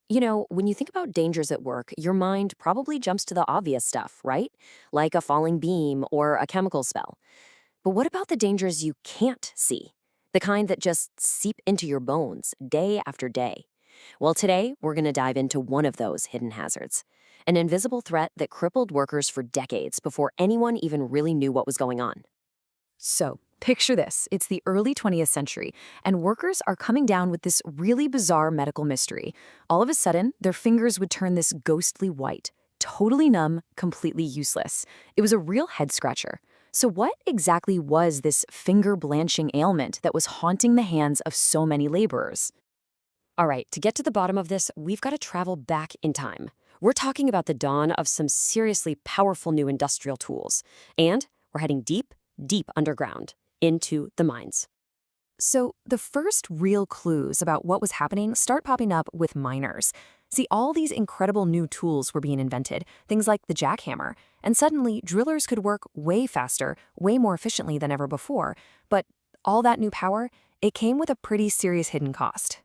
When you think about dangers at work, your mind probably jumps to the obvious stuff, right? Like a falling beam or a chemical spill. But what about the dangers you can't see? The kind that just seep into your bones day after day. Well, today we're going to dive into one of those hidden hazards, an invisible threat that crippled workers for decades before anyone even really knew what was going on. So, picture this. It's the early 20th century, and workers are coming down with this really bizarre medical mystery. All of a sudden, their fingers would turn this ghostly white, totally numb, completely useless. It was a real head scratcher. So, what exactly was this finger blanching ailment that was haunting the hands of so many laborers? All right, to get to the bottom of this, we've got to travel back in time. We're talking about the dawn of some seriously powerful new industrial tools. And we're heading deep, deep underground into the mines. So, the first real clues about what was happening start popping up with miners. See, all these incredible new tools were being invented, things like the jackhammer, and suddenly drillers could work way faster, way more efficiently than ever before. But all that new power, it came with a pretty serious hidden cost.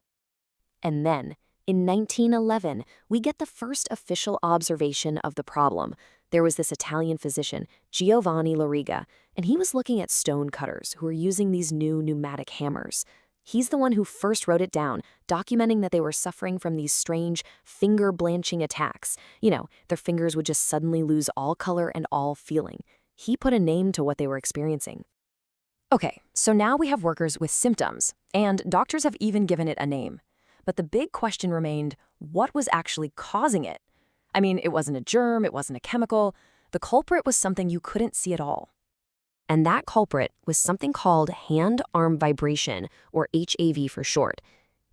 And then, in 1911, we get the first official observation of the problem. There was this Italian physician, Giovanni Loriga, and he was looking at stone cutters who were using these new pneumatic hammers. He's the one who first wrote it down, documenting that they were suffering from these strange finger-blanching attacks. Their fingers would just suddenly lose all color and all feeling. He put a name to what they were experiencing. Okay, so now we have workers with symptoms, and doctors have even given it a name. But the big question remained, what was actually causing it? I mean, it wasn't a germ, it wasn't a chemical. The culprit was something you couldn't see at all. And that culprit was something called hand-arm vibration, or HAV for short.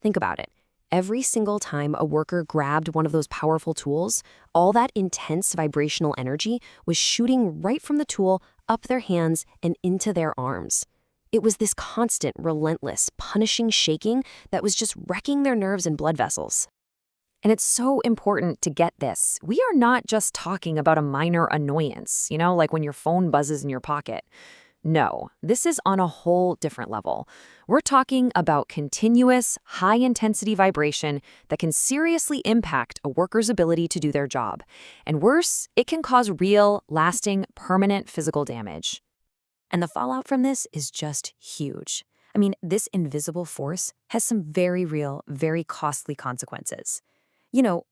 Think about it. Every single time a worker grabbed one of those powerful tools, all that intense vibrational energy was shooting right from the tool up their hands and into their arms. It was this constant, relentless, punishing shaking that was just wrecking their nerves and blood vessels. And it's so important to get this. We are not just talking about a minor annoyance, like when your phone buzzes in your pocket. No, this is on a whole different level. We're talking about continuous, high-intensity vibration that can seriously impact a worker's ability to do their job. And worse, it can cause real, lasting, permanent physical damage. And the fallout from this is just huge. I mean, this invisible force has some very real, very costly consequences.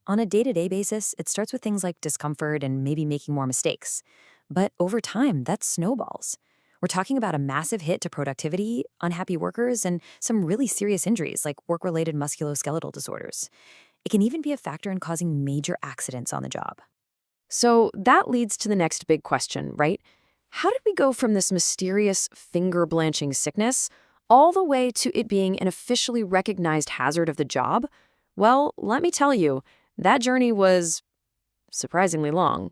On a day-to-day basis, it starts with things like discomfort and maybe making more mistakes. But over time, that snowballs. We're talking about a massive hit to productivity, unhappy workers, and some really serious injuries like work-related musculoskeletal disorders. It can even be a factor in causing major accidents on the job. So that leads to the next big question, right? How did we go from this mysterious finger-blanching sickness all the way to it being an officially recognized hazard of the job? Well, let me tell you, that journey was surprisingly long.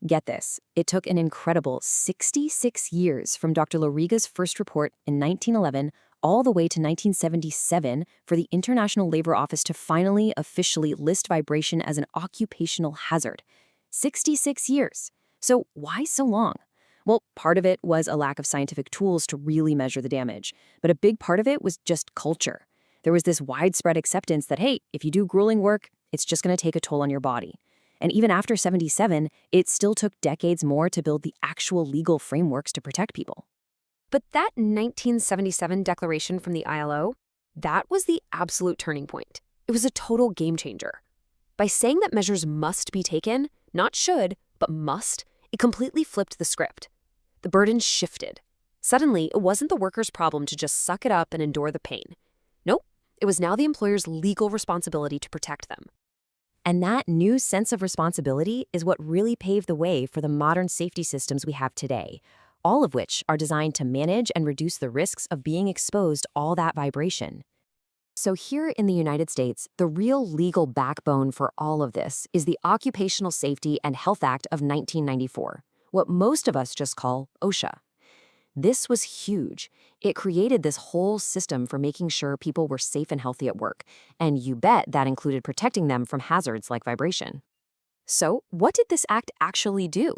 Get this, it took an incredible 66 years from Dr. Loriga's first report in 1911 all the way to 1977 for the International Labor Office to finally officially list vibration as an occupational hazard. 66 years. So why so long? Well, part of it was a lack of scientific tools to really measure the damage, but a big part of it was just culture. There was this widespread acceptance that, hey, if you do grueling work, it's just going to take a toll on your body. And even after 77, it still took decades more to build the actual legal frameworks to protect people. But that 1977 declaration from the ILO, that was the absolute turning point. It was a total game changer. By saying that measures must be taken, not should, but must, it completely flipped the script. The burden shifted. Suddenly, it wasn't the worker's problem to just suck it up and endure the pain. Nope, it was now the employer's legal responsibility to protect them. And that new sense of responsibility is what really paved the way for the modern safety systems we have today, all of which are designed to manage and reduce the risks of being exposed to all that vibration. So here in the United States, the real legal backbone for all of this is the Occupational Safety and Health Act of 1994, what most of us just call OSHA. This was huge. It created this whole system for making sure people were safe and healthy at work, and you bet that included protecting them from hazards like vibration. So, what did this act actually do?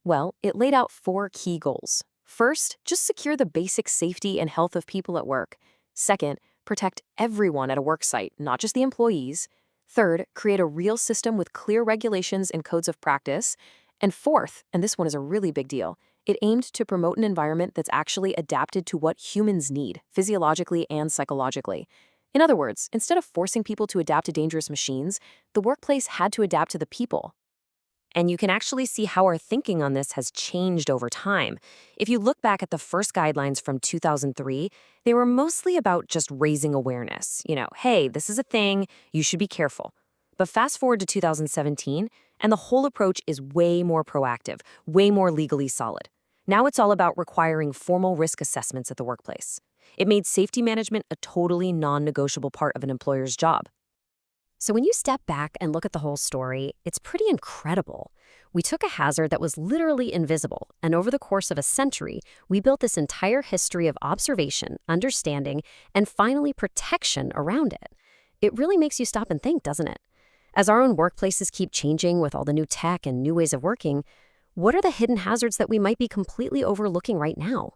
Well, it laid out 4 key goals. First, just secure the basic safety and health of people at work. Second, protect everyone at a work site, not just the employees. Third, create a real system with clear regulations and codes of practice. And fourth, and this one is a really big deal, it aimed to promote an environment that's actually adapted to what humans need, physiologically and psychologically. In other words, instead of forcing people to adapt to dangerous machines, the workplace had to adapt to the people. And you can actually see how our thinking on this has changed over time. If you look back at the first guidelines from 2003, they were mostly about just raising awareness. Hey, this is a thing, you should be careful. But fast forward to 2017, and the whole approach is way more proactive, way more legally solid. Now it's all about requiring formal risk assessments at the workplace. It made safety management a totally non-negotiable part of an employer's job. So when you step back and look at the whole story, it's pretty incredible. We took a hazard that was literally invisible, and over the course of a century, we built this entire history of observation, understanding, and finally protection around it. It really makes you stop and think, doesn't it? As our own workplaces keep changing with all the new tech and new ways of working, what are the hidden hazards that we might be completely overlooking right now?